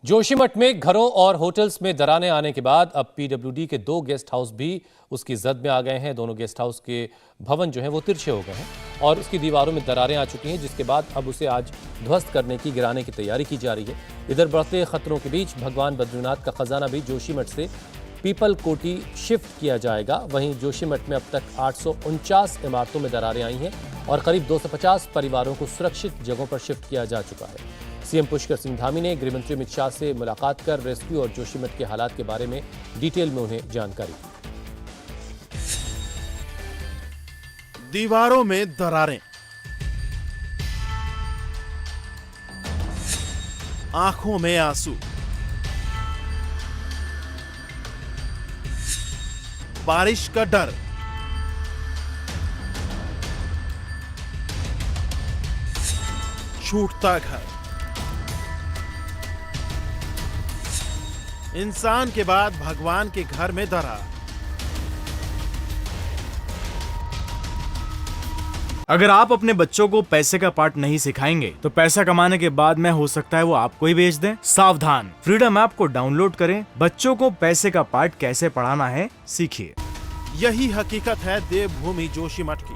जोशीमठ में घरों और होटल्स में दरारें आने के बाद अब पीडब्ल्यूडी के 2 गेस्ट हाउस भी उसकी जद में आ गए हैं। दोनों गेस्ट हाउस के भवन जो हैं वो तिरछे हो गए हैं और उसकी दीवारों में दरारें आ चुकी हैं, जिसके बाद अब उसे आज ध्वस्त करने की, गिराने की तैयारी की जा रही है। इधर बढ़ते खतरों के बीच भगवान बद्रीनाथ का खजाना भी जोशीमठ से पीपल कोटी शिफ्ट किया जाएगा। वहीं जोशीमठ में अब तक 849 इमारतों में दरारें आई हैं और करीब 250 परिवारों को सुरक्षित जगहों पर शिफ्ट किया जा चुका है। सीएम पुष्कर सिंह धामी ने गृह मंत्री अमित शाह से मुलाकात कर रेस्क्यू और जोशीमठ के हालात के बारे में डिटेल में उन्हें जानकारी दी। दीवारों में दरारें, आंखों में आंसू, बारिश का डर, छूटता घर। इंसान के बाद भगवान के घर में दरार। अगर आप अपने बच्चों को पैसे का पाठ नहीं सिखाएंगे तो पैसा कमाने के बाद में हो सकता है वो आपको ही बेच दें। सावधान, फ्रीडम ऐप को डाउनलोड करें, बच्चों को पैसे का पाठ कैसे पढ़ाना है सीखिए। यही हकीकत है देवभूमि जोशीमठ की।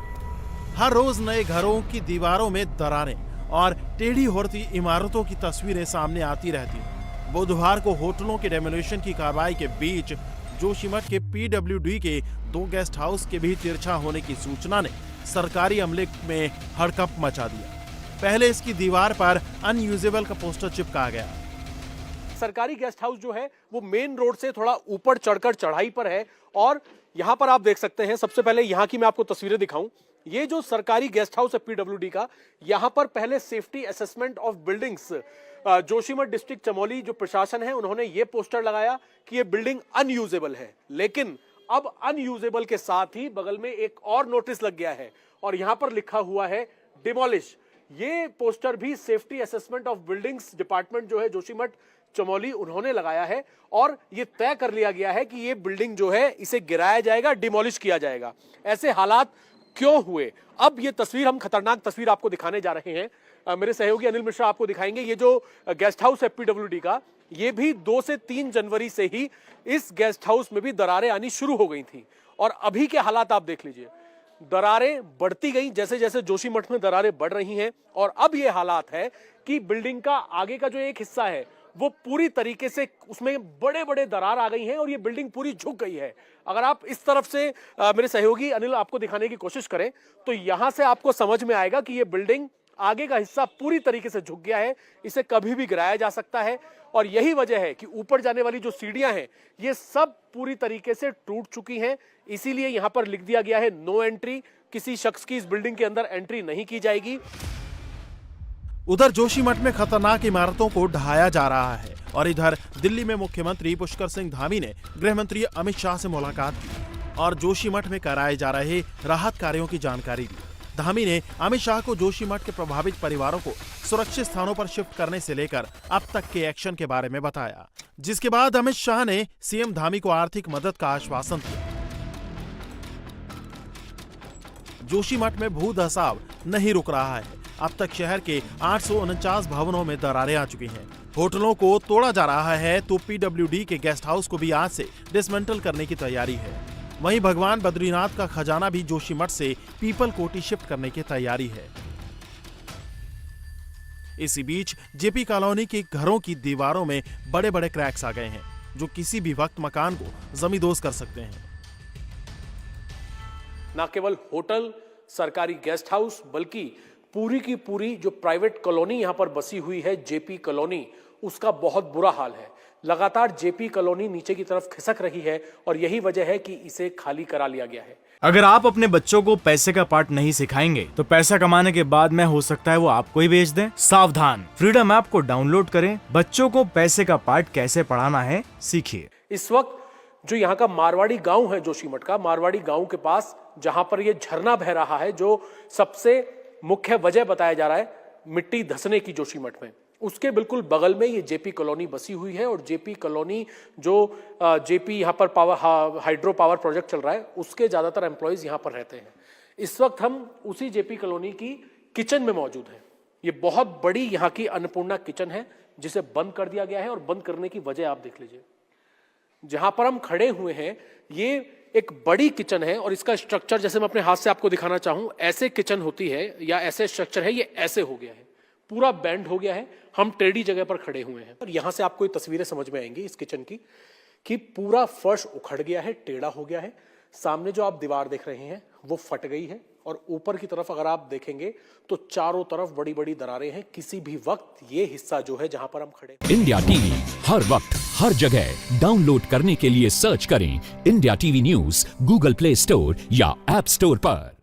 हर रोज नए घरों की दीवारों में दरारें और टेढ़ी होती इमारतों की तस्वीरें सामने आती रहती। बुधवार को होटलों के डेमोलिशन की कार्रवाई के बीच जोशीमठ के पीडब्ल्यूडी के 2 गेस्ट हाउस के भी तिरछा होने की सूचना ने सरकारी अमले में हड़कंप मचा दिया। पहले इसकी दीवार पर अनयूजेबल का पोस्टर चिपका गया। सरकारी गेस्ट हाउस जो है वो मेन रोड से थोड़ा ऊपर चढ़कर चढ़ाई पर है और यहां पर आप देख सकते हैं। सबसे पहले यहां की मैं आपको तस्वीरें दिखाऊं। ये जो सरकारी गेस्ट हाउस है पीडब्ल्यूडी का, यहां पर पहले safety assessment of buildings Joshimath district Chamoli जो प्रशासन है उन्होंने ये पोस्टर लगाया कि ये बिल्डिंग अनयूजेबल है, लेकिन अब अनयूजेबल के साथ ही बगल में एक और नोटिस लग गया है और यहां पर लिखा हुआ है डिमोलिश। ये पोस्टर भी safety assessment of buildings department जो है जोशीमठ चमोली उन्होंने लगाया है और ये तय कर लिया गया है कि ये बिल्डिंग जो है इसे गिराया जाएगा, डिमोलिश किया जाएगा। ऐसे हालात क्यों हुए? अब ये तस्वीर, हम खतरनाक तस्वीर आपको दिखाने जा रहे हैं। मेरे सहयोगी अनिल मिश्रा आपको दिखाएंगे। ये जो गेस्ट हाउस है पीडब्ल्यूडी का, ये भी 2 से 3 जनवरी से ही इस गेस्ट हाउस में भी दरारें आनी शुरू हो गई थी और अभी के हालात आप देख लीजिए। दरारें बढ़ती गई जैसे जैसे जोशीमठ में दरारें बढ़ रही हैं और अब ये हालात है कि बिल्डिंग का आगे का जो एक हिस्सा है वो पूरी तरीके से, उसमें बड़े बड़े दरार आ गई हैं और ये बिल्डिंग पूरी झुक गई है। अगर आप इस तरफ से मेरे सहयोगी अनिल आपको दिखाने की कोशिश करें तो यहां से आपको समझ में आएगा कि ये बिल्डिंग आगे का हिस्सा पूरी तरीके से झुक गया है, इसे कभी भी गिराया जा सकता है और यही वजह है कि ऊपर जाने वाली जो सीढ़ियां हैं ये सब पूरी तरीके से टूट चुकी हैं। इसीलिए यहां पर लिख दिया गया है नो एंट्री, किसी शख्स की इस बिल्डिंग के अंदर एंट्री नहीं की जाएगी। उधर जोशीमठ में खतरनाक इमारतों को ढहाया जा रहा है और इधर दिल्ली में मुख्यमंत्री पुष्कर सिंह धामी ने गृह मंत्री अमित शाह से मुलाकात की और जोशीमठ में कराए जा रहे राहत कार्यों की जानकारी दी। धामी ने अमित शाह को जोशीमठ के प्रभावित परिवारों को सुरक्षित स्थानों पर शिफ्ट करने से लेकर अब तक के एक्शन के बारे में बताया, जिसके बाद अमित शाह ने सीएम धामी को आर्थिक मदद का आश्वासन दिया। जोशीमठ में भूधसाव नहीं रुक रहा है। अब तक शहर के 849 भवनों में दरारें आ चुकी हैं। होटलों को तोड़ा जा रहा है तो पीडब्ल्यूडी के गेस्ट हाउस को भी आज से डिसमेंटल करने की तैयारी है। वहीं भगवान बद्रीनाथ का खजाना भी जोशीमठ से पीपल कोटी शिफ्ट करने की तैयारी है। इसी बीच जेपी कॉलोनी के घरों की दीवारों में बड़े बड़े क्रैक्स आ गए हैं जो किसी भी वक्त मकान को जमींदोज कर सकते हैं। ना केवल होटल, सरकारी गेस्ट हाउस, बल्कि पूरी की पूरी जो प्राइवेट कॉलोनी यहां पर बसी हुई है जेपी कॉलोनी, उसका बहुत बुरा हाल है। लगातार जेपी कॉलोनी नीचे की तरफ खिसक रही है और यही वजह है कि इसे खाली करा लिया गया है। अगर आप अपने बच्चों को पैसे का पाठ नहीं सिखाएंगे तो पैसा कमाने के बाद में हो सकता है वो आपको ही बेच दें। सावधान, फ्रीडम ऐप को डाउनलोड करें, बच्चों को पैसे का पाठ कैसे पढ़ाना है सीखिए। इस वक्त जो यहाँ का मारवाड़ी गांव है जोशीमठ का, मारवाड़ी गांव के पास जहां पर ये झरना बह रहा है, जो सबसे मुख्य वजह बताया जा रहा है मिट्टी धंसने की जोशीमठ में, उसके बिल्कुल बगल में ये जेपी कॉलोनी बसी हुई है और जेपी कॉलोनी जो जेपी यहाँ पर हाइड्रो पावर प्रोजेक्ट चल रहा है उसके ज्यादातर एम्प्लॉयज यहाँ पर रहते हैं। इस वक्त हम उसी जेपी कॉलोनी की किचन में मौजूद हैं। ये बहुत बड़ी यहाँ की अन्नपूर्णा किचन है। जिसे बंद कर दिया गया है, और बंद करने की वजह आप देख लीजिए। जहां पर हम खड़े हुए हैं ये एक बड़ी किचन है, और इसका स्ट्रक्चर जैसे मैं अपने हाथ से आपको दिखाना चाहूं, ऐसे किचन होती है या ऐसे स्ट्रक्चर है, ये ऐसे हो गया है, पूरा बैंड हो गया है। हम टेढ़ी जगह पर खड़े हुए हैं, और यहां से आपको ये तस्वीरें समझ में आएंगी इस किचन की कि पूरा फर्श उखड़ गया है, टेढ़ा हो गया है। सामने जो आप दीवार देख रहे हैं वो फट गई है, और ऊपर की तरफ अगर आप देखेंगे तो चारों तरफ बड़ी बड़ी दरारें हैं। किसी भी वक्त ये हिस्सा जो है जहां पर हम खड़े इंडिया टीवी हर वक्त हर जगह डाउनलोड करने के लिए सर्च करें India TV news Google play store या ऐप स्टोर पर।